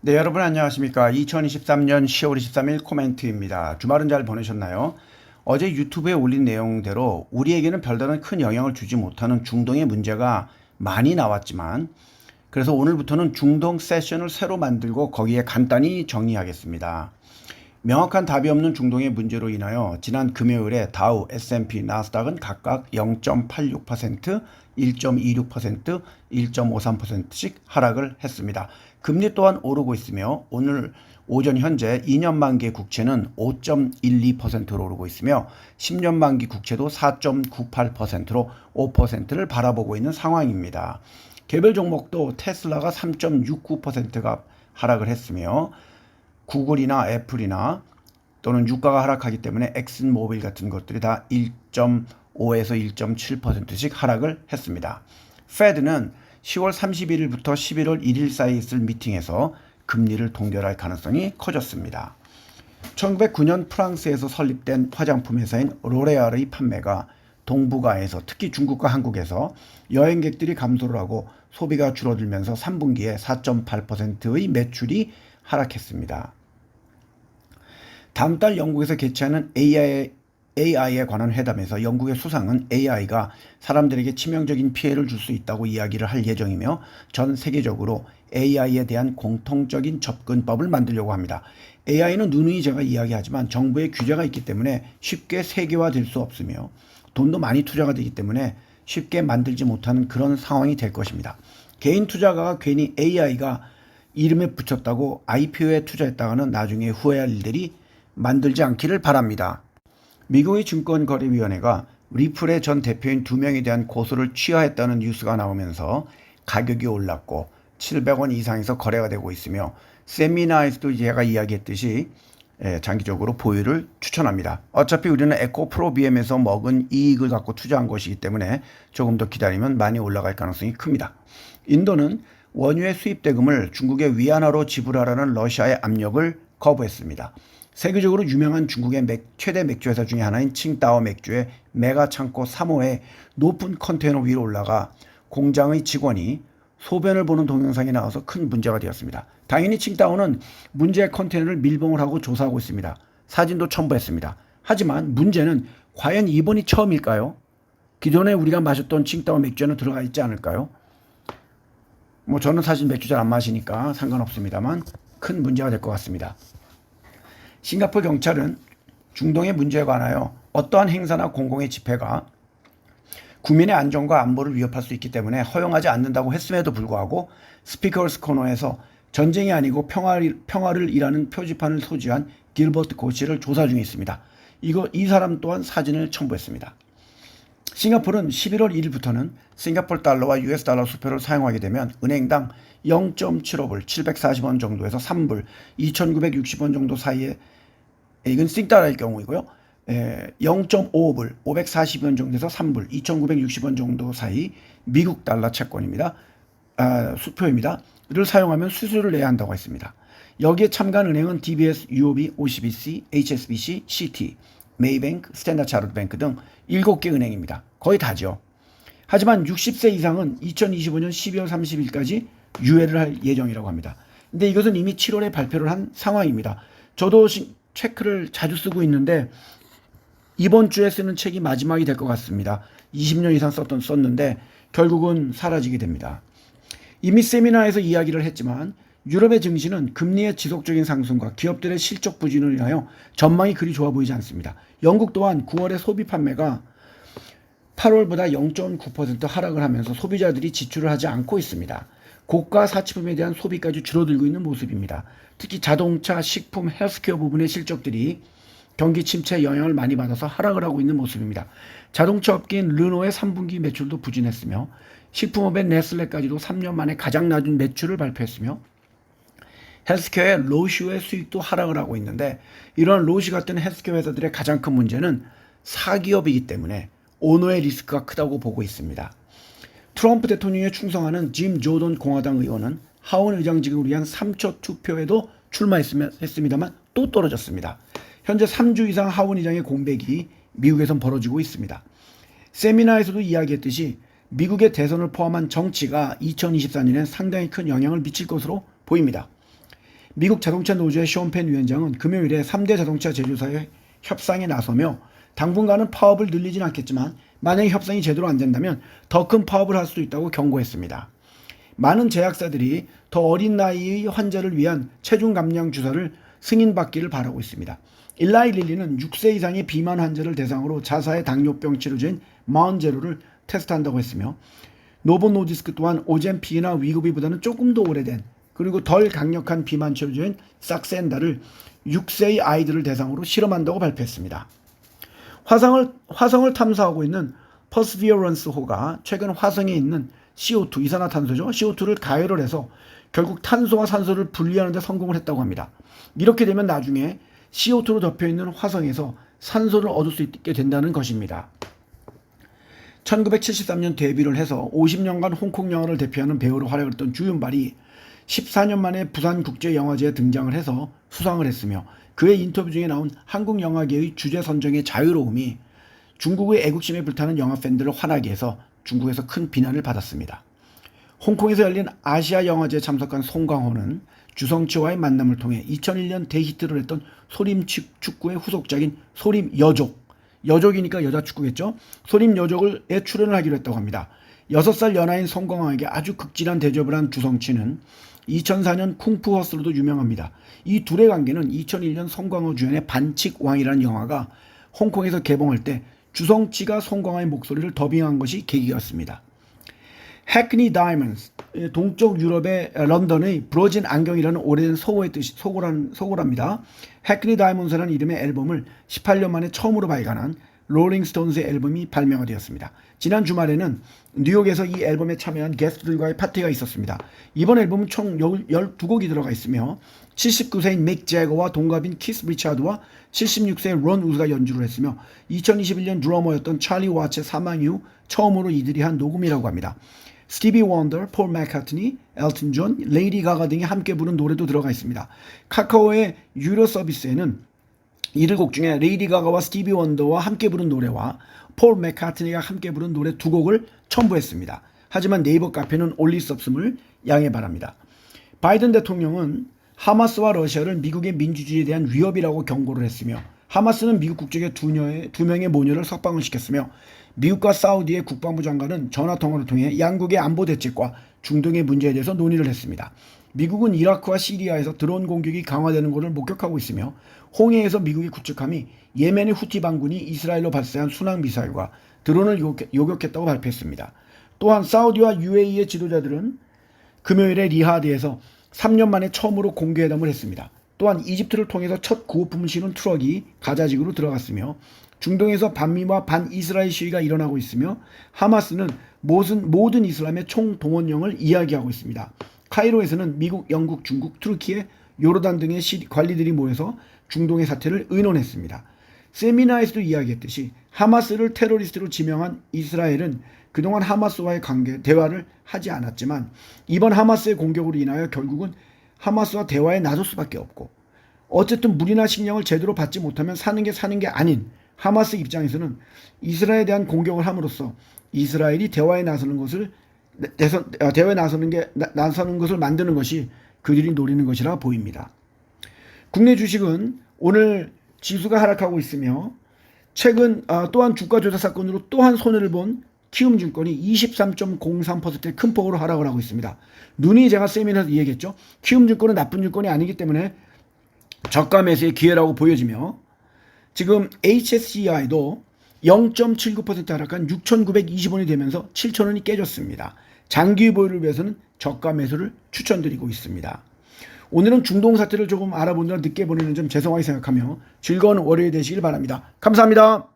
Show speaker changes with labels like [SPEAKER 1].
[SPEAKER 1] 네, 여러분 안녕하십니까. 2023년 10월 23일 코멘트입니다. 주말은 잘 보내셨나요? 어제 유튜브에 올린 내용대로 우리에게는 별다른 큰 영향을 주지 못하는 중동의 문제가 많이 나왔지만, 그래서 오늘부터는 중동 세션을 새로 만들고 거기에 간단히 정리하겠습니다. 명확한 답이 없는 중동의 문제로 인하여 지난 금요일에 다우, S&P, 나스닥은 각각 0.86%, 1.26%, 1.53%씩 하락을 했습니다. 금리 또한 오르고 있으며 오늘 오전 현재 2년 만기 국채는 5.12%로 오르고 있으며 10년 만기 국채도 4.98%로 5%를 바라보고 있는 상황입니다. 개별 종목도 테슬라가 3.69%가 하락을 했으며 구글이나 애플이나 또는 유가가 하락하기 때문에 엑슨모빌 같은 것들이 다 1.5에서 1.7%씩 하락을 했습니다. 페드는 10월 31일부터 11월 1일 사이에 있을 미팅에서 금리를 동결할 가능성이 커졌습니다. 1909년 프랑스에서 설립된 화장품 회사인 로레알의 판매가 동북아에서 특히 중국과 한국에서 여행객들이 감소를 하고 소비가 줄어들면서 3분기에 4.8%의 매출이 하락했습니다. 다음 달 영국에서 개최하는 AI에 관한 회담에서 영국의 수상은 AI가 사람들에게 치명적인 피해를 줄 수 있다고 이야기를 할 예정이며 전 세계적으로 AI에 대한 공통적인 접근법을 만들려고 합니다. AI는 누누이 제가 이야기하지만 정부의 규제가 있기 때문에 쉽게 세계화될 수 없으며 돈도 많이 투자가 되기 때문에 쉽게 만들지 못하는 그런 상황이 될 것입니다. 개인 투자가가 괜히 AI가 이름에 붙였다고 IPO에 투자했다가는 나중에 후회할 일들이 만들지 않기를 바랍니다. 미국의 증권거래위원회가 리플의 전 대표인 2명에 대한 고소를 취하했다는 뉴스가 나오면서 가격이 올랐고 700원 이상에서 거래가 되고 있으며 세미나에서도 제가 이야기했듯이 장기적으로 보유를 추천합니다. 어차피 우리는 에코프로비엠에서 먹은 이익을 갖고 투자한 것이기 때문에 조금 더 기다리면 많이 올라갈 가능성이 큽니다. 인도는 원유의 수입 대금을 중국의 위안화로 지불하라는 러시아의 압력을 거부했습니다. 세계적으로 유명한 중국의 최대 맥주 회사 중에 하나인 칭따오 맥주의 메가 창고 3호에 높은 컨테이너 위로 올라가 공장의 직원이 소변을 보는 동영상이 나와서 큰 문제가 되었습니다. 당연히 칭따오는 문제의 컨테이너를 밀봉을 하고 조사하고 있습니다. 사진도 첨부했습니다. 하지만 문제는 과연 이번이 처음일까요? 기존에 우리가 마셨던 칭따오 맥주에는 들어가 있지 않을까요? 저는 사실 맥주 잘 안 마시니까 상관없습니다만 큰 문제가 될 것 같습니다. 싱가포르 경찰은 중동의 문제에 관하여 어떠한 행사나 공공의 집회가 국민의 안전과 안보를 위협할 수 있기 때문에 허용하지 않는다고 했음에도 불구하고 스피커스 코너에서 전쟁이 아니고 평화를 일하는 표지판을 소지한 길버트 고치를 조사 중에 있습니다. 이 사람 또한 사진을 첨부했습니다. 싱가포르는 11월 1일부터는 싱가포르 달러와 US 달러 수표를 사용하게 되면 은행당 0.75불 740원 정도에서 3불 2960원 정도 사이에, 이건 싱달러일 경우이고요. 0.5불 540원 정도에서 3불 2960원 정도 사이 미국 달러 채권입니다. 수표입니다. 를 사용하면 수수료를 내야 한다고 했습니다. 여기에 참가한 은행은 DBS, UOB, OCBC, HSBC, CT, 메이뱅크, 스탠다드 차르트뱅크 등 7개 은행입니다. 거의 다죠. 하지만 60세 이상은 2025년 12월 30일까지 유예를 할 예정이라고 합니다. 근데 이것은 이미 7월에 발표를 한 상황입니다. 저도 체크를 자주 쓰고 있는데 이번 주에 쓰는 책이 마지막이 될 것 같습니다. 20년 이상 썼는데 결국은 사라지게 됩니다. 이미 세미나에서 이야기를 했지만 유럽의 증시는 금리의 지속적인 상승과 기업들의 실적 부진을 인하여 전망이 그리 좋아 보이지 않습니다. 영국 또한 9월의 소비 판매가 8월보다 0.9% 하락을 하면서 소비자들이 지출을 하지 않고 있습니다. 고가 사치품에 대한 소비까지 줄어들고 있는 모습입니다. 특히 자동차, 식품, 헬스케어 부분의 실적들이 경기 침체에 영향을 많이 받아서 하락을 하고 있는 모습입니다. 자동차 업계인 르노의 3분기 매출도 부진했으며 식품업의 네슬레까지도 3년 만에 가장 낮은 매출을 발표했으며 헬스케어의 로시오의 수익도 하락을 하고 있는데, 이런 로시 같은 헬스케어 회사들의 가장 큰 문제는 사기업이기 때문에 오너의 리스크가 크다고 보고 있습니다. 트럼프 대통령에 충성하는 짐 조던 공화당 의원은 하원 의장직을 위한 3초 투표에도 출마했습니다만 또 떨어졌습니다. 현재 3주 이상 하원 의장의 공백이 미국에선 벌어지고 있습니다. 세미나에서도 이야기했듯이 미국의 대선을 포함한 정치가 2024년엔 상당히 큰 영향을 미칠 것으로 보입니다. 미국 자동차 노조의 숀 펜 위원장은 금요일에 3대 자동차 제조사의 협상에 나서며 당분간은 파업을 늘리진 않겠지만 만약에 협상이 제대로 안 된다면 더 큰 파업을 할 수도 있다고 경고했습니다. 많은 제약사들이 더 어린 나이의 환자를 위한 체중 감량 주사를 승인받기를 바라고 있습니다. 일라이 릴리는 6세 이상의 비만 환자를 대상으로 자사의 당뇨병 치료제인 마운제로를 테스트한다고 했으며 노보 노디스크 또한 오젬픽이나 위고비보다는 조금 더 오래된 그리고 덜 강력한 비만 치료제인 삭센다를 6세의 아이들을 대상으로 실험한다고 발표했습니다. 화성을 탐사하고 있는 퍼스비어런스호가 최근 화성에 있는 CO2, 이산화탄소죠. CO2를 가열을 해서 결국 탄소와 산소를 분리하는 데 성공을 했다고 합니다. 이렇게 되면 나중에 CO2로 덮여있는 화성에서 산소를 얻을 수 있게 된다는 것입니다. 1973년 데뷔를 해서 50년간 홍콩 영화를 대표하는 배우로 활약을 했던 주윤발이 14년 만에 부산국제영화제에 등장을 해서 수상을 했으며 그의 인터뷰 중에 나온 한국 영화계의 주제 선정의 자유로움이 중국의 애국심에 불타는 영화 팬들을 화나게 해서 중국에서 큰 비난을 받았습니다. 홍콩에서 열린 아시아 영화제에 참석한 송강호는 주성치와의 만남을 통해 2001년 대히트를 했던 소림 축구의 후속작인 소림 여족, 여족이니까 여자 축구겠죠? 소림 여족에 출연을 하기로 했다고 합니다. 6살 연하인 송강호에게 아주 극진한 대접을 한 주성치는 2004년 쿵푸 허슬로도 유명합니다. 이 둘의 관계는 2001년 송강호 주연의 반칙왕이라는 영화가 홍콩에서 개봉할 때 주성치가 송강호의 목소리를 더빙한 것이 계기였습니다. 해크니 다이먼스, 동쪽 유럽의 런던의 부러진 안경이라는 오래된 속어의 뜻이 속어랍니다. 해크니 다이먼스라는 이름의 앨범을 18년 만에 처음으로 발간한 롤링스톤즈의 앨범이 발매가 되었습니다. 지난 주말에는 뉴욕에서 이 앨범에 참여한 게스트들과의 파티가 있었습니다. 이번 앨범은 총 12곡이 들어가 있으며 79세인 맥 제거와 동갑인 키스 리차드와 76세의 론 우즈가 연주를 했으며 2021년 드러머였던 찰리 와츠의 사망 이후 처음으로 이들이 한 녹음이라고 합니다. 스티비 원더, 폴 맥카트니, 엘튼 존, 레이디 가가 등이 함께 부른 노래도 들어가 있습니다. 카카오의 유료 서비스에는 이들 곡 중에 레이디 가가와 스티비 원더와 함께 부른 노래와 폴 맥카트니가 함께 부른 노래 2곡을 첨부했습니다. 하지만 네이버 카페는 올릴 수 없음을 양해 바랍니다. 바이든 대통령은 하마스와 러시아를 미국의 민주주의에 대한 위협이라고 경고를 했으며 하마스는 미국 국적의 두 명의 모녀를 석방을 시켰으며 미국과 사우디의 국방부 장관은 전화통화를 통해 양국의 안보 대책과 중동의 문제에 대해서 논의를 했습니다. 미국은 이라크와 시리아에서 드론 공격이 강화되는 것을 목격하고 있으며 홍해에서 미국이 구축함이 예멘의 후티 반군이 이스라엘로 발사한 순항 미사일과 드론을 요격했다고 발표했습니다. 또한 사우디와 UAE의 지도자들은 금요일에 리하드에서 3년 만에 처음으로 공개회담을 했습니다. 또한 이집트를 통해서 첫 구호품을 실은 트럭이 가자지구로 들어갔으며 중동에서 반미와 반이스라엘 시위가 일어나고 있으며 하마스는 모든 이슬람의 총동원령을 이야기하고 있습니다. 카이로에서는 미국, 영국, 중국, 투르키예, 요르단 등의 관리들이 모여서 중동의 사태를 의논했습니다. 세미나에서도 이야기했듯이 하마스를 테러리스트로 지명한 이스라엘은 그동안 하마스와의 대화를 하지 않았지만 이번 하마스의 공격으로 인하여 결국은 하마스와 대화에 나설 수밖에 없고 어쨌든 물이나 식량을 제대로 받지 못하면 사는 게 아닌 하마스 입장에서는 이스라엘에 대한 공격을 함으로써 이스라엘이 대화에 나서는 것을 만드는 것이 그들이 노리는 것이라 보입니다. 국내 주식은 오늘 지수가 하락하고 있으며 최근 또한 주가 조작 사건으로 또한 손해를 본 키움증권이 23.03%의 큰 폭으로 하락을 하고 있습니다. 눈이 제가 세미나에서 이야기했죠. 키움증권은 나쁜 증권이 아니기 때문에 저가 매수의 기회라고 보여지며 지금 HSCI도 0.79% 하락한 6,920원이 되면서 7,000원이 깨졌습니다. 장기 보유를 위해서는 저가 매수를 추천드리고 있습니다. 오늘은 중동 사태를 조금 알아보느라 늦게 보내는 점 죄송하게 생각하며 즐거운 월요일 되시길 바랍니다. 감사합니다.